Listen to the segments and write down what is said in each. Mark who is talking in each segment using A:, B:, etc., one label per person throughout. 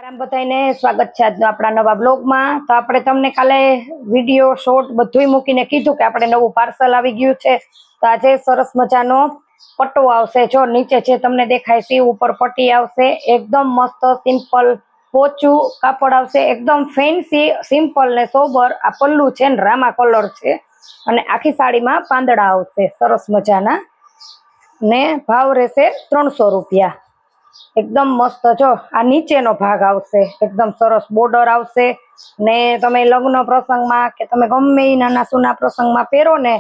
A: રામ બધાને સ્વાગત છે આજનો આપણા નવા બ્લોગમાં। તો આપણે તમને કાલે વિડીયો શોર્ટ બધુંય મૂકીને કીધું કે આપણે નવું પાર્સલ આવી ગયું છે। તો આજે સરસ મજાનો પટ્ટો આવશે। જો નીચે જે તમને દેખાય છે ઉપર પટ્ટી આવશે, એકદમ મસ્ત સિમ્પલ પોચું કાપડ આવશે, એકદમ ફેન્સી સિમ્પલ ને સોબર। આ પલ્લુ છે ને રામા કલર છે અને આખી સાડીમાં પાંદડા આવશે સરસ મજાના ને ભાવ રહેશે 300 રૂપિયા। एकदम मस्त। जो आ नीचेनो भाग आवशे एकदम सरस बॉर्डर आवशे ने तमे लग्न प्रसंग में के तमे गमे नाना सूना प्रसंग में पहेरो ने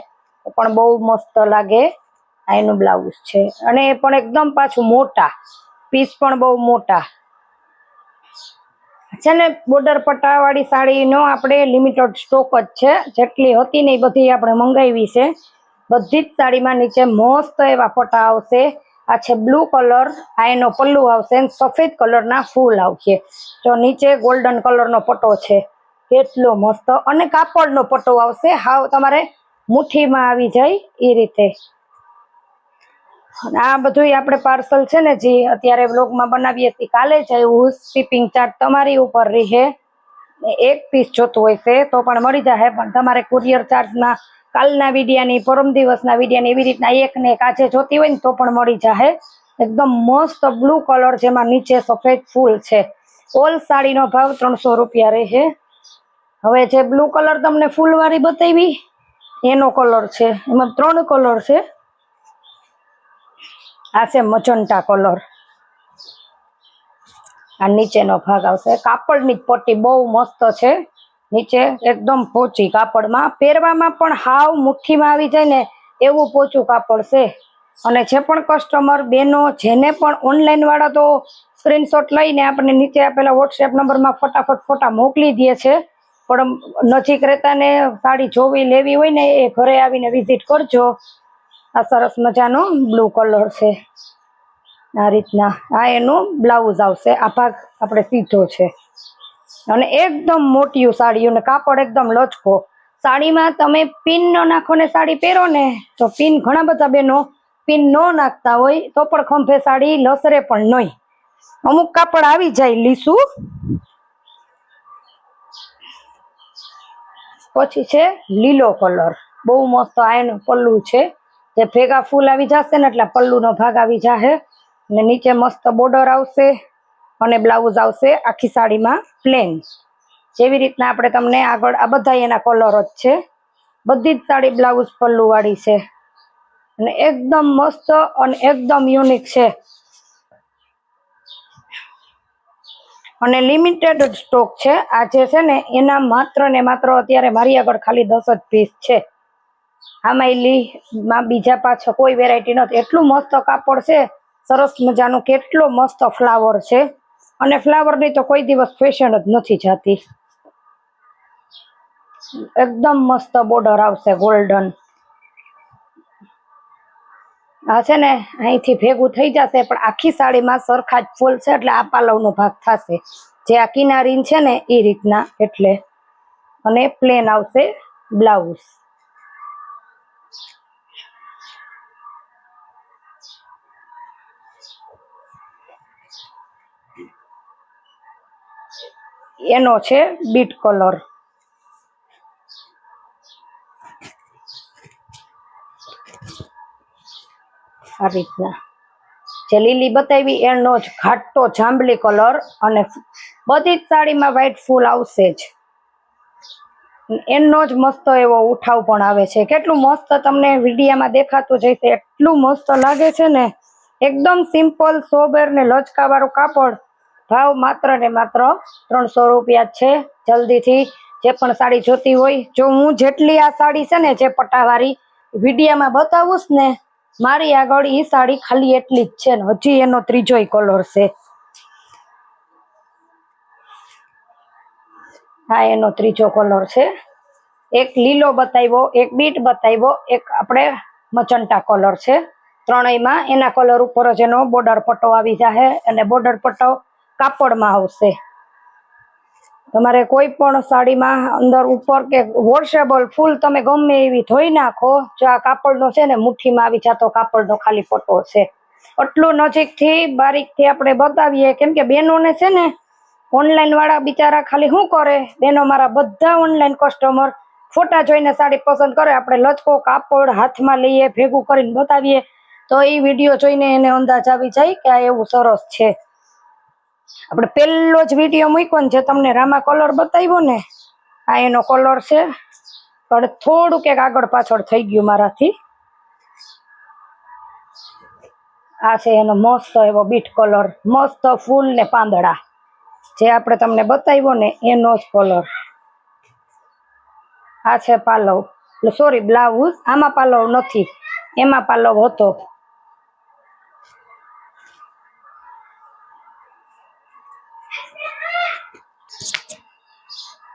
A: पण बहु मस्त लागे। आ एनुं ब्लाउज छे अने पण एकदम पाछुं मोटा पीस पण बहु मोटा छे ने। बॉर्डर पट्टा वाળી साड़ीनो आपणे लिमिटेड स्टॉक ज छे, जेटली हती ने बधी आपणे मंगावी छे। बधी ज साड़ीमां नीचे मस्त एवा पट्टा आवशे। आ छे ब्लू कलर, आ एनो पल्लू आवशे, सफेद कलर ना फूल आवशे। जो नीचे गोल्डन कलर नो पट्टो छे केटलो मस्त अने कापड़ नो पट्टो आवशे, हाव तमारे मुठ्ठी में आवी जाय ए रीते। आ बधुंय आपणे पार्सल छे ने जे अत्यारे व्लॉग में बनावीए छीए, काले ज आव्युं। शिपिंग चार्ज तमारी उपर रहे। एक पीस जोतुं होय छे तो पण मळी जाहे, पण तमारे कुरियर चार्ज ना कालना विडियानी परम दिवसना विडियानी एवी रीतना एक ने एक आजे जोती होय ने तो पण मळी जाहे। एकदम मस्त ब्लू कलर जेमां नीचे सफेद फूल छे। ऑल साड़ीनो भाव 300 रूपिया रहे। हवे जे ब्लू कलर तमने फूलवाળી बतावी एनो कलर छे, एमां 3 कलर छे। आ छे मजंटा कलर। आ नीचेनो भाग आवशे। कापड़नी पट्टी बहु मस्त छे, नीचे एकदम पोची कापड़मां, પહેરવામાં પણ હાવ મુઠ્ઠીમાં આવી જાય ને એવું પોચું કાપડ છે। અને જે પણ કસ્ટમર બેનો જેને પણ ઓનલાઈન વાળા તો સ્ક્રીનશોટ લઈને આપણે નીચે આપેલા વોટ્સએપ નંબરમાં ફટાફટ ફોટા મોકલી દે છે, પણ નજીક રહેતાને સાડી જોવી લેવી હોય ને એ ઘરે આવીને વિઝિટ કરજો। આ સરસ મજાનો બ્લુ કલર છે। આ રીતના આ એનું બ્લાઉઝ આવશે। આ ભાગ આપણે સીધો છે અને એકદમ મોટી સાડી અને કાપડ એકદમ લચકો। साड़ीमां तमे पिन न नाखो ने साड़ी पहेरो ने तो पिन घणा बधा बेनो पिन न नाखता होय तो पण खंभे साड़ी लसरे पण नहीं। अमुक कापड़ आवी जाय लीसू। पछी छे लीलो कलर, बहु मस्त। आ एनुं पल्लू छे जे भेगा फूल आवी जशे ने एटले पल्लूनो भाग आवी जाहे ने नीचे मस्त बॉर्डर आवशे अने ब्लाउज आवशे आखी साड़ीमां प्लेन। जेवी रीतना आपणे तमने आगळ आ बधा एना कलर ज छे। बधी ज साड़ी ब्लाउज पल्लू वाળી छे અને एकदम मस्त અને एकदम यूनिक छे અને लिमिटेड स्टॉक छे। आ जे छे ने एना मात्र ने मात्र अत्यारे मारी आगळ खाली 10 ज पीस छे। आमां ली मां बीजा पाछो कोई वेरायटी नथी। एटलुं मस्त कापड़ छे, सरस मजानुं, केटलो मस्त फ्लावर छे અને फ्लावरनी तो कोई दिवस फैशन ज नथी जाती। एकदम मस्त बॉर्डर आवशे गोल्डन। आ छे ने અહીંથી ભેગું થઈ જશે પણ આખી સાડીમાં સરખા જ ફૂલ છે એટલે આ પાલવનો ભાગ થશે જે આ કિનારી છે ને એ રીતના। એટલે અને પ્લેન આવશે બ્લાઉઝ। એનો છે બીટ કલર। आ रीतना जे लीली बतावी एनो ज घाटो जांबली कलर अने बधी ज साड़ीमां व्हाइट फूल आवशे ज। एनो ज मस्त एवो उठाव पण आवे छे। केटलुं मस्त तमने विडियोमां देखातुं ज हशे एटलुं मस्त लागे छे ने। एकदम सिम्पल सोबर ने लचका वाळुं कापड़। भाव मात्र ने मात्र 300 रूपिया छे। जल्दी थी जे पण साड़ी जोती होय, जो हूँ जेटली आ साड़ी छे ने जे पट्टावाળી विडियोमां बतावुंस ने मारी आगळ ई साड़ी खाली एटली ज छे ने हजी एनो त्रीजोय कलर छे। आ एनो त्रीजो कलर छे। एक लीलो बताव्यो, एक बीट बताव्यो, एक आपणे मचंटा कलर छे। त्रणेयमां एना कलर उपर ज एनो बॉर्डर पट्टो आवी जाहे अने बॉर्डर पट्टो कापड़मां आवशे। तमारे कोई पण साड़ीमां अंदर उपर के वॉशेबल फूल तमे गमे एवी धोई नाखो। जो आ कापड़नो छे ने मुठ्ठीमां आवी जातो कापड़नो खाली पट्टो छे। आटलुं नजीकथी बारीकथी आपणे बतावीए केम के बेनोने छे ने ઓનલાઈન વાળા બિચારા ખાલી શું કરે, બેનો મારા બધા ઓનલાઈન કસ્ટમર ફોટા જોઈને સાડી પસંદ કરે, આપણે લચકો કાપડ હાથમાં લઈએ ભેગું કરીને બતાવીએ તો એ વિડીયો જોઈને એને અંદાજ આવી જાય કે આ એવું સરસ છે. આપણે પહેલો જ વિડીયો મૂક્યો ને જે તમને રામા કલર બતાવ્યો ને, આ એનો કલર છે. પણ થોડુંક એક આગળ પાછળ થઈ ગયું મારાથી. આ છે એનો મસ્ત એવો બીટ કલર, મસ્ત ફૂલ ને પાંદડા જે આપણે તમને બતાવ્યો ને એનો જ કલર. આ છે પાલવ, સોરી બ્લાઉઝ. આમાં પાલવ નથી, એમાં પાલવ હતો.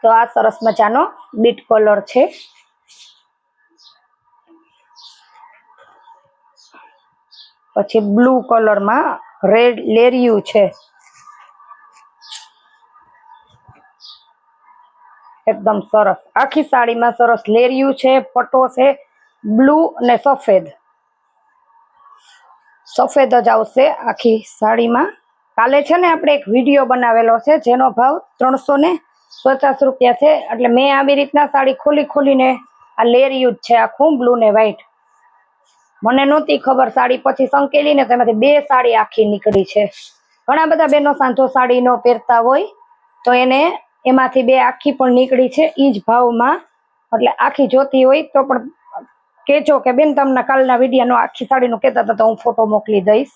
A: તો આ સરસ મજાનો બીટ કલર છે. પછી બ્લુ કલરમાં રેડ લેરિયું છે, એકદમ સરસ. આખી સાડીમાં સરસ લેરિયું છે, પટ્ટો છે બ્લુ અને સફેદ. સફેદ જ આવશે આખી સાડીમાં. કાલે છે ને આપણે એક વિડીયો બનાવેલો છે જેનો ભાવ 350 રૂપિયા છે. એટલે મેં આવી રીતના સાડી ખોલીને આ લેરિયું છે આખું બ્લુ ને વ્હાઈટ. મને નહોતી ખબર, સાડી પછી સંકેલી ને તેમાંથી 2 સાડી આખી નીકળી છે. ઘણા બધા બહેનો સાંધો સાડી નો પહેરતા હોય તો એને એમાંથી 2 આખી પણ નીકળી છે ઈ જ ભાવમાં. એટલે આખી જોતી હોય તો પણ કેજો કે બેન તમને કાલના વિડીયોનો આખી સાડીનું કહેતા હતા તો હું ફોટો મોકલી દઈશ.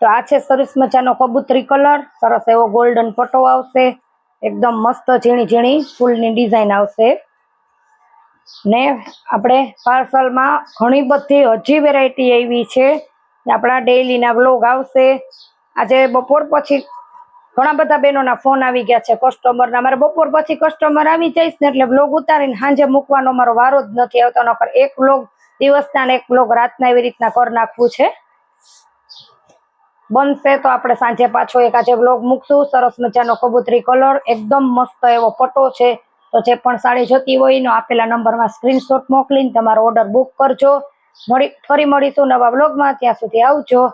A: તો આ છે સરસ મજાનો કબૂતરી કલર, સરસ એવો ગોલ્ડન પટ્ટો આવશે, એકદમ મસ્ત ઝીણી ઝીણી ફૂલની ડિઝાઇન આવશે. ને આપણે પાર્સલમાં ઘણી બધી હજી વેરાયટી આવી છે. આપણા ડેઈલીના વ્લોગ આવશે. આજે બપોર પછી ઘણા બધા બહેનોના ફોન આવી ગયા છે કસ્ટમરના. મારે બપોર પછી કસ્ટમર આવી જાય ને એટલે વ્લોગ ઉતારીને સાંજે મૂકવાનો મારો વારો જ નથી આવતો. નકર એક વ્લોગ દિવસના ને એક વ્લોગ રાતના એવી રીતના કરી નાખવું છે. બનશે તો આપણે સાંજે પાછો એક આજે વ્લોગ મૂકશું. સરસ મજાનો કબૂતરી કલર, એકદમ મસ્ત એવો પટ્ટો છે. તો જે પણ સાડી જોતી હોય એનો આપેલા નંબરમાં સ્ક્રીનશોટ મોકલીને તમારો ઓર્ડર બુક કરજો. ફરી મળીશું નવા વ્લોગમાં, ત્યાં સુધી આવજો.